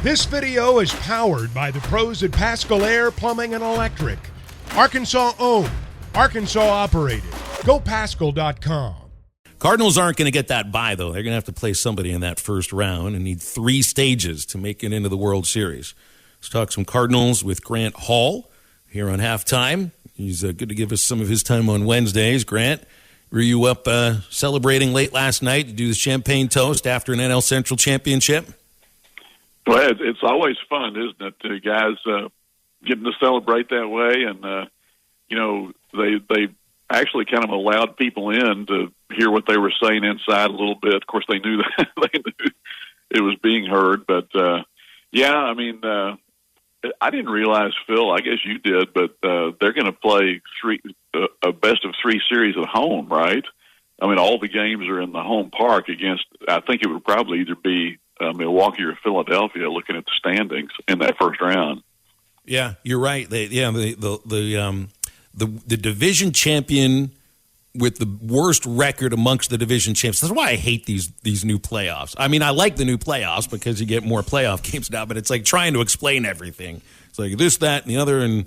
This video is powered by the pros at Pascal Air Plumbing and Electric. Arkansas owned, Arkansas operated. GoPascal.com. Cardinals aren't going to get that bye, though. They're going to have to play somebody in that first round and need 3 stages to make it into the World Series. Let's talk some Cardinals with Grant Hall here on Halftime. He's good to give us some of his time on Wednesdays. Grant, were you up celebrating late last night to do the champagne toast after an NL Central championship? Well, it's always fun, isn't it? Guys getting to celebrate that way, and they actually kind of allowed people in to hear what they were saying inside a little bit. Of course, they knew that they knew it was being heard, but I didn't realize, Phil. I guess you did, but they're going to play a best of 3 series at home, right? I mean, all the games are in the home park against. I think it would probably either be Milwaukee or Philadelphia, looking at the standings in that first round. Yeah, you're right. The division champion with the worst record amongst the division champs. That's why I hate these new playoffs. I mean, I like the new playoffs because you get more playoff games now, but it's like trying to explain everything. It's like this, that, and the other, and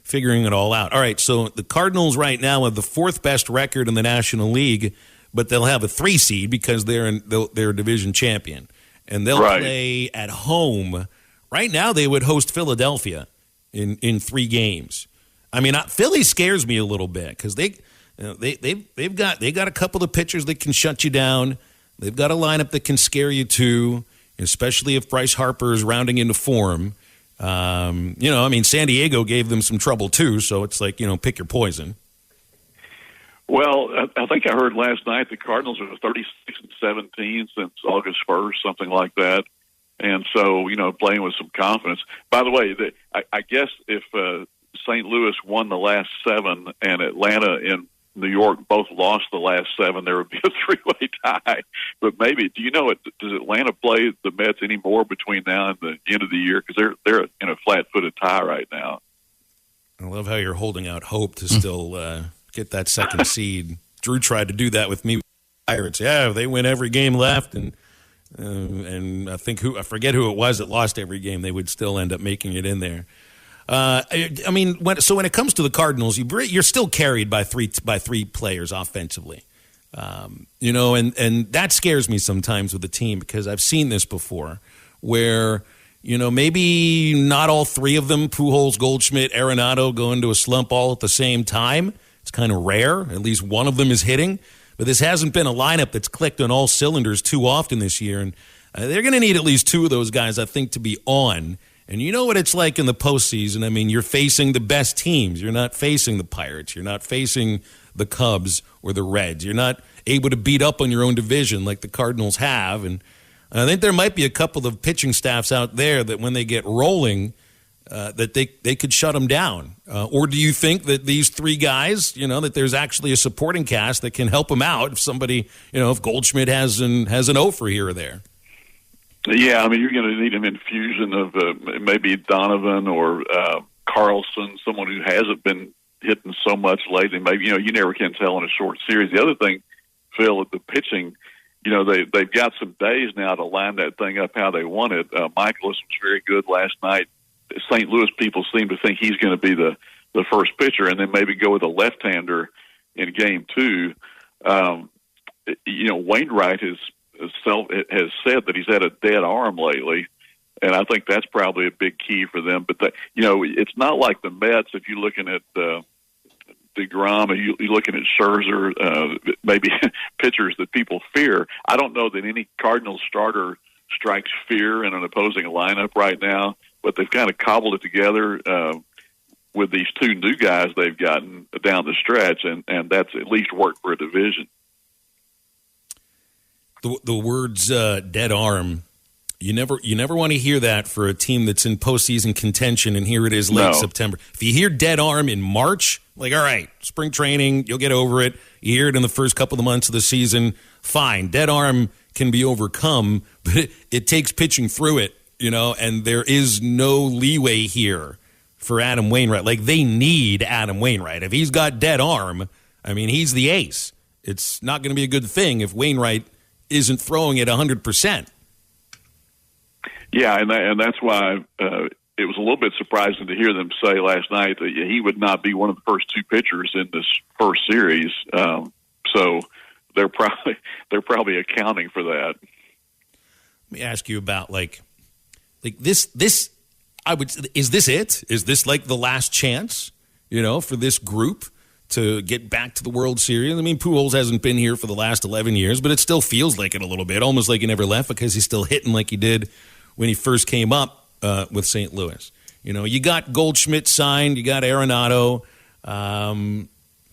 figuring it all out. All right, so the Cardinals right now have the 4th best record in the National League, but they'll have a 3 seed because they're a division champion. And they'll play at home. Right now, they would host Philadelphia in 3 games. I mean, Philly scares me a little bit because they've got a couple of pitchers that can shut you down. They've got a lineup that can scare you too, especially if Bryce Harper is rounding into form. San Diego gave them some trouble too, so it's like, pick your poison. Well, I think I heard last night the Cardinals are 36-17 since August 1st, something like that. And so, playing with some confidence. By the way, I guess if St. Louis won the last 7 and Atlanta and New York both lost the last 7, there would be a 3-way tie. But maybe, does Atlanta play the Mets anymore between now and the end of the year? Because they're in a flat-footed tie right now. I love how you're holding out hope to still get that second seed. Drew tried to do that with me with the Pirates. Yeah, they win every game left, and I forget who it was that lost every game. They would still end up making it in there. When it comes to the Cardinals, you're still carried by three players offensively. And that scares me sometimes with the team because I've seen this before where, maybe not all 3 of them, Pujols, Goldschmidt, Arenado, go into a slump all at the same time. It's kind of rare. At least one of them is hitting. But this hasn't been a lineup that's clicked on all cylinders too often this year. And they're going to need at least 2 of those guys, I think, to be on. And you know what it's like in the postseason. I mean, you're facing the best teams. You're not facing the Pirates. You're not facing the Cubs or the Reds. You're not able to beat up on your own division like the Cardinals have. And I think there might be a couple of pitching staffs out there that when they get rolling, that they could shut them down. Or do you think that these 3 guys, that there's actually a supporting cast that can help them out if somebody, if Goldschmidt has an offer here or there? Yeah, I mean, you're going to need an infusion of maybe Donovan or Carlson, someone who hasn't been hitting so much lately. Maybe, you never can tell in a short series. The other thing, Phil, with the pitching, they've got some days now to line that thing up how they want it. Michaelis was very good last night. St. Louis people seem to think he's going to be the first pitcher and then maybe go with a left-hander in game 2. Wainwright has said that he's had a dead arm lately, and I think that's probably a big key for them. But it's not like the Mets. If you're looking at DeGrom, or you're looking at Scherzer, maybe pitchers that people fear. I don't know that any Cardinals starter strikes fear in an opposing lineup right now, but they've kind of cobbled it together with these 2 new guys they've gotten down the stretch, and that's at least worked for a division. The words "dead arm," you never want to hear that for a team that's in postseason contention, and here it is late September. If you hear "dead arm" in March, like, all right, spring training, you'll get over it. You hear it in the first couple of months of the season, fine. Dead arm can be overcome, but it takes pitching through it, and there is no leeway here for Adam Wainwright. Like, they need Adam Wainwright. If he's got dead arm, I mean, he's the ace. It's not going to be a good thing if Wainwright isn't throwing it 100%. Yeah, and that's why it was a little bit surprising to hear them say last night that he would not be one of the first two pitchers in this first series. So they're probably accounting for that. Let me ask you about like this. Is this it? Is this like the last chance, for this group to get back to the World Series? I mean, Pujols hasn't been here for the last 11 years, but it still feels like it a little bit, almost like he never left because he's still hitting like he did when he first came up with St. Louis. You got Goldschmidt signed, you got Arenado,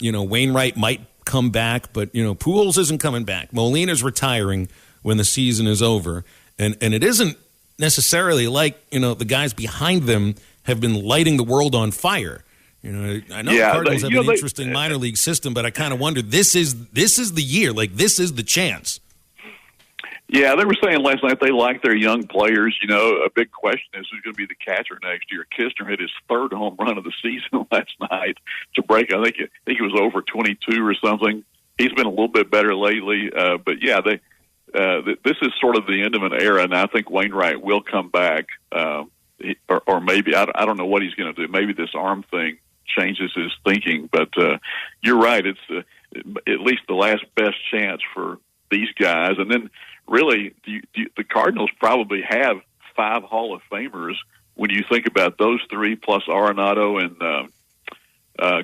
Wainwright might come back, but, Pujols isn't coming back. Molina's retiring when the season is over, and it isn't necessarily like, the guys behind them have been lighting the world on fire. I know the Cardinals have an interesting minor league system, but I kind of wonder, this is the year, like this is the chance. Yeah, they were saying last night they like their young players. A big question is who's going to be the catcher next year. Kistner hit his third home run of the season last night to break. I think it was over 22 or something. He's been a little bit better lately, but yeah, this is sort of the end of an era, and I think Wainwright will come back, or maybe I don't know what he's going to do. Maybe this arm thing changes his thinking, but you're right. It's at least the last best chance for these guys, and then. Really, the Cardinals probably have 5 Hall of Famers when you think about those 3 plus Arenado and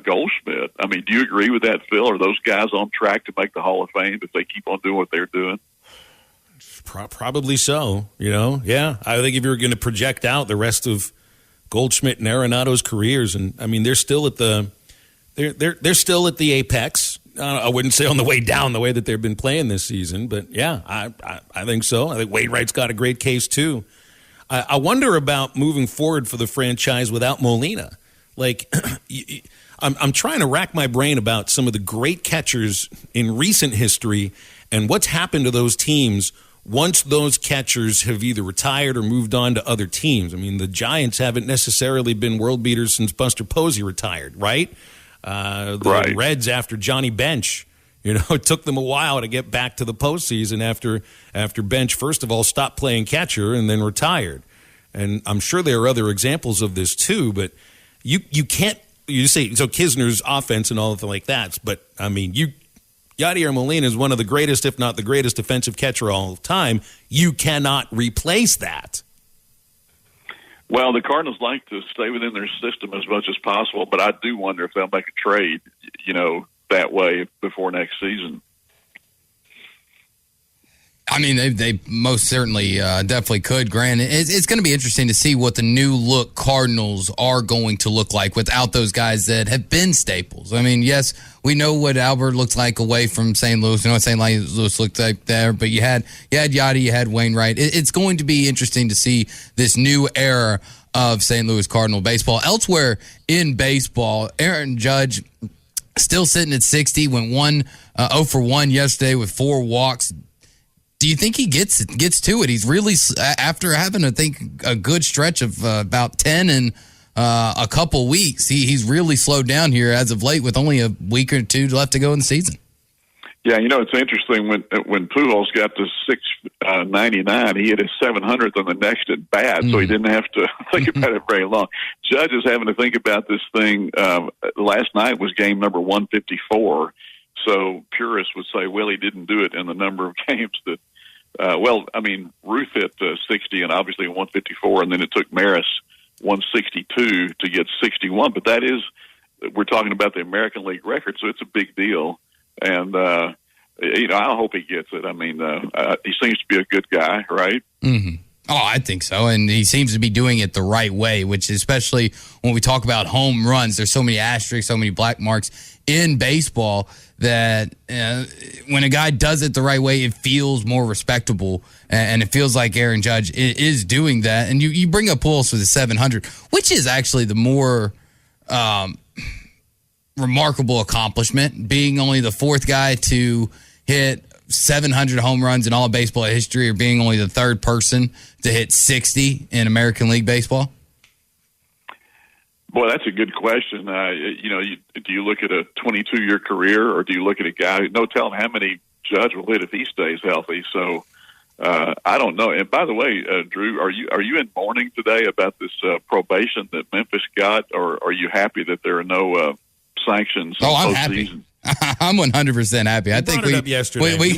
Goldschmidt. I mean, do you agree with that, Phil? Are those guys on track to make the Hall of Fame if they keep on doing what they're doing? Probably so. Yeah. I think if you were going to project out the rest of Goldschmidt and Arenado's careers, and I mean, they're still at the apex. I wouldn't say on the way down the way that they've been playing this season, but yeah, I think so. I think Wainwright's got a great case too. I wonder about moving forward for the franchise without Molina. Like, I'm trying to rack my brain about some of the great catchers in recent history and what's happened to those teams once those catchers have either retired or moved on to other teams. I mean, the Giants haven't necessarily been world beaters since Buster Posey retired, right? The Reds after Johnny Bench, it took them a while to get back to the postseason after Bench, first of all, stopped playing catcher and then retired. And I'm sure there are other examples of this too, but you can't, you say, so Kisner's offense and all of like that, but I mean, Yadier Molina is one of the greatest, if not the greatest defensive catcher of all time. You cannot replace that. Well, the Cardinals like to stay within their system as much as possible, but I do wonder if they'll make a trade, that way before next season. I mean, they most certainly definitely could, Grant. It's going to be interesting to see what the new look Cardinals are going to look like without those guys that have been staples. I mean, yes, we know what Albert looked like away from St. Louis. You know what St. Louis looked like there, but you had Yachty, you had Wainwright. It's going to be interesting to see this new era of St. Louis Cardinal baseball. Elsewhere in baseball, Aaron Judge still sitting at 60, went 0 for 1 yesterday with 4 walks. Do you think he gets to it? He's really, after having, I think, a good stretch of about 10 in a couple weeks, he's really slowed down here as of late with only a week or 2 left to go in the season. Yeah, it's interesting when Pujols got to 699, he hit his 700th on the next at bat, so he didn't have to think about it very long. Judge is having to think about this thing. Last night was game number 154, so purists would say, well, he didn't do it in the number of games that. Ruth hit 60 and obviously 154, and then it took Maris 162 to get 61. But that is, we're talking about the American League record, so it's a big deal. And, I hope he gets it. I mean, he seems to be a good guy, right? Mm-hmm. Oh, I think so. And he seems to be doing it the right way, which especially when we talk about home runs, there's so many asterisks, so many black marks in baseball that when a guy does it the right way, it feels more respectable. And it feels like Aaron Judge is doing that. And you bring up Pujols with the 700, which is actually the more remarkable accomplishment, being only the 4th guy to hit 700 home runs in all of baseball history, or being only the 3rd person to hit 60 in American League baseball? Boy, that's a good question. Do you look at a 22-year career, or do you look at a guy? No telling how many Judge will hit if he stays healthy. So I don't know. And by the way, Drew, are you in mourning today about this probation that Memphis got, or are you happy that there are no sanctions? Oh, I'm happy. I'm 100% happy. I think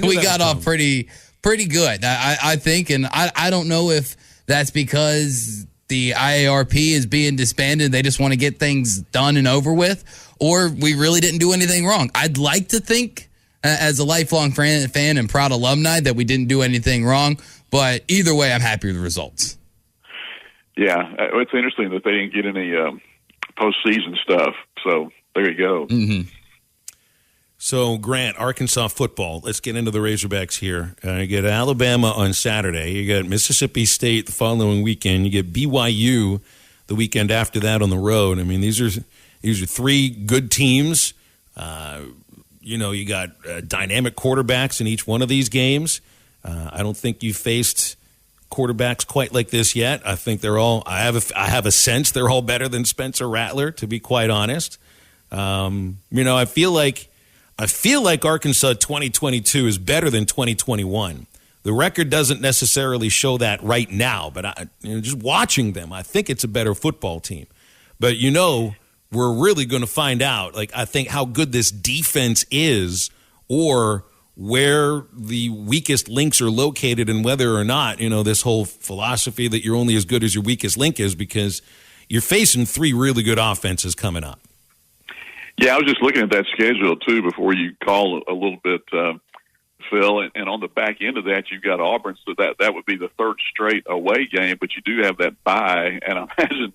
we got off pretty good. I think, and I don't know if that's because the IARP is being disbanded. They just want to get things done and over with, or we really didn't do anything wrong. I'd like to think, as a lifelong fan and proud alumni, that we didn't do anything wrong. But either way, I'm happy with the results. Yeah, it's interesting that they didn't get any postseason stuff. So there you go. Mm-hmm. So, Grant, Arkansas football. Let's get into the Razorbacks here. You get Alabama on Saturday. You got Mississippi State the following weekend. You get BYU the weekend after that on the road. I mean, these are three good teams. You got dynamic quarterbacks in each one of these games. I don't think you've faced quarterbacks quite like this yet. I think they're all. I have a sense they're all better than Spencer Rattler, to be quite honest. I feel like Arkansas 2022 is better than 2021. The record doesn't necessarily show that right now, but just watching them, I think it's a better football team. But we're really going to find out, I think, how good this defense is, or where the weakest links are located, and whether or not, this whole philosophy that you're only as good as your weakest link is, because you're facing three really good offenses coming up. Yeah, I was just looking at that schedule, too, before you call a little bit, Phil. And on the back end of that, you've got Auburn, so that would be the third straight away game. But you do have that bye, and I imagine,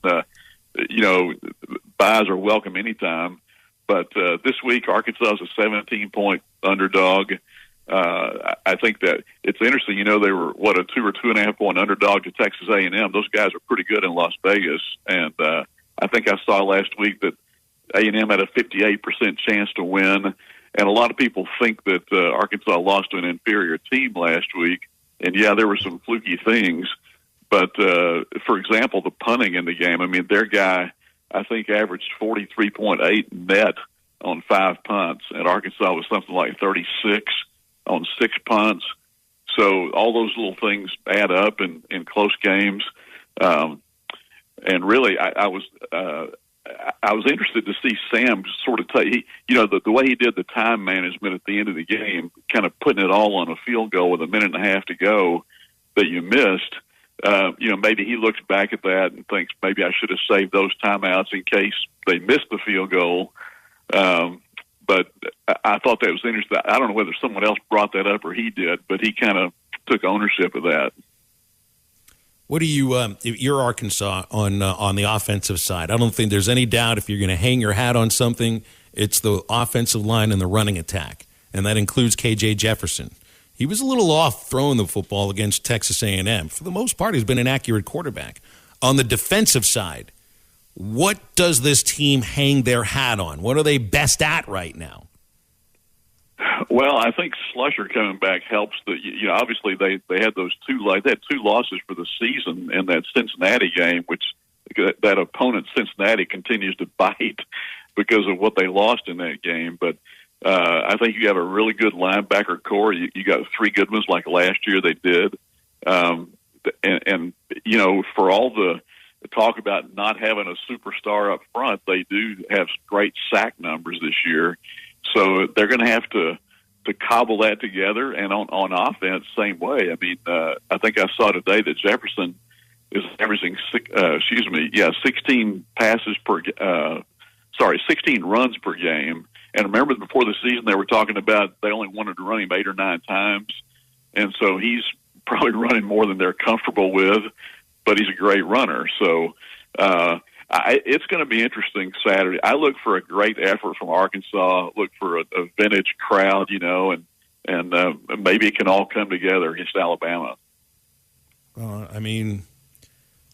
buys are welcome anytime. But this week, Arkansas is a 17-point underdog. I think that it's interesting. They were, a 2 or 2.5 point underdog to Texas A&M. Those guys are pretty good in Las Vegas. And I think I saw last week that A&M had a 58% chance to win, and a lot of people think that Arkansas lost to an inferior team last week. And yeah, there were some fluky things, but for example, the punting in the game. I mean, their guy, I think, averaged 43.8 net on 5 punts, and Arkansas was something like 36 on 6 punts. So all those little things add up in close games, and really, I was interested to see Sam sort of take, the way he did the time management at the end of the game, kind of putting it all on a field goal with a minute and a half to go that you missed. Maybe he looks back at that and thinks maybe I should have saved those timeouts in case they missed the field goal. But I thought that was interesting. I don't know whether someone else brought that up or he did, but he kind of took ownership of that. What do you, if you're Arkansas on the offensive side? I don't think there's any doubt if you're going to hang your hat on something, it's the offensive line and the running attack, and that includes K.J. Jefferson. He was a little off throwing the football against Texas A&M. For the most part, he's been an accurate quarterback. On the defensive side, what does this team hang their hat on? What are they best at right now? Well, I think Slusher coming back helps. Obviously they had those two losses for the season in that Cincinnati game, which that opponent Cincinnati continues to bite because of what they lost in that game. But I think you have a really good linebacker core. You got three good ones like last year they did, and for all the talk about not having a superstar up front, they do have great sack numbers this year. So they're going to have to cobble that together, and on offense, same way. I mean, I think I saw today that Jefferson is averaging 16 runs per game. And remember, before the season, they were talking about they only wanted to run him 8 or 9 times, and so he's probably running more than they're comfortable with. But he's a great runner, so it's going to be interesting Saturday. I look for a great effort from Arkansas. Look for a vintage crowd, and maybe it can all come together against Alabama. I mean,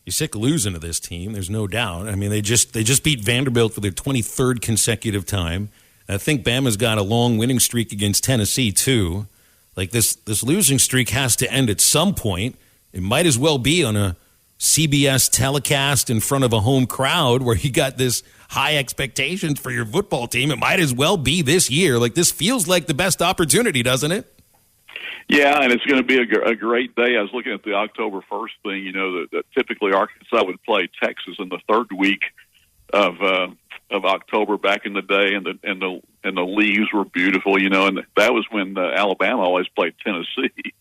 you're sick of losing to this team. There's no doubt. I mean, they just beat Vanderbilt for their 23rd consecutive time. I think Bama's got a long winning streak against Tennessee too. Like this losing streak has to end at some point. It might as well be on a CBS telecast in front of a home crowd where you got this high expectations for your football team. It might as well be this year. Like, this feels like the best opportunity, doesn't it? Yeah, and it's going to be a great day. I was looking at the October 1st thing. You know that typically Arkansas would play Texas in the third week of October back in the day, and the leaves were beautiful. You know, and that was when Alabama always played Tennessee.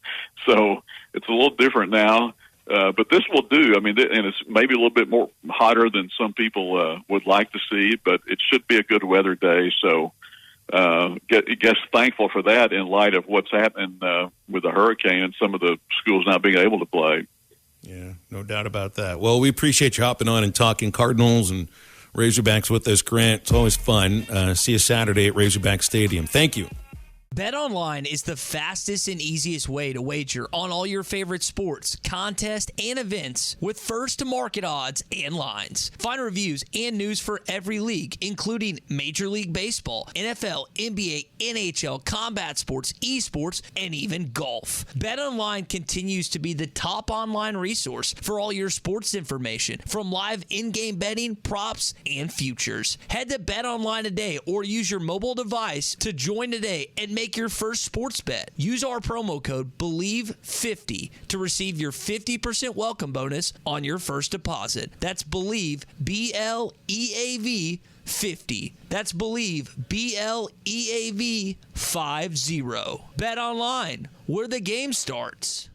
So it's a little different now. But this will do. I mean, and it's maybe a little bit more hotter than some people would like to see, but it should be a good weather day. So, guess thankful for that in light of what's happening with the hurricane and some of the schools not being able to play. Yeah, no doubt about that. Well, we appreciate you hopping on and talking Cardinals and Razorbacks with us, Grant. It's always fun. See you Saturday at Razorback Stadium. Thank you. BetOnline is the fastest and easiest way to wager on all your favorite sports, contests, and events with first-to-market odds and lines. Find reviews and news for every league, including Major League Baseball, NFL, NBA, NHL, combat sports, esports, and even golf. BetOnline continues to be the top online resource for all your sports information, from live in-game betting, props, and futures. Head to BetOnline today or use your mobile device to join today and make your first sports bet. Use our promo code BELIEVE50 to receive your 50% welcome bonus on your first deposit. That's BELIEVE, BLEAV 50. That's BELIEVE, BLEAV 50. Bet online, where the game starts.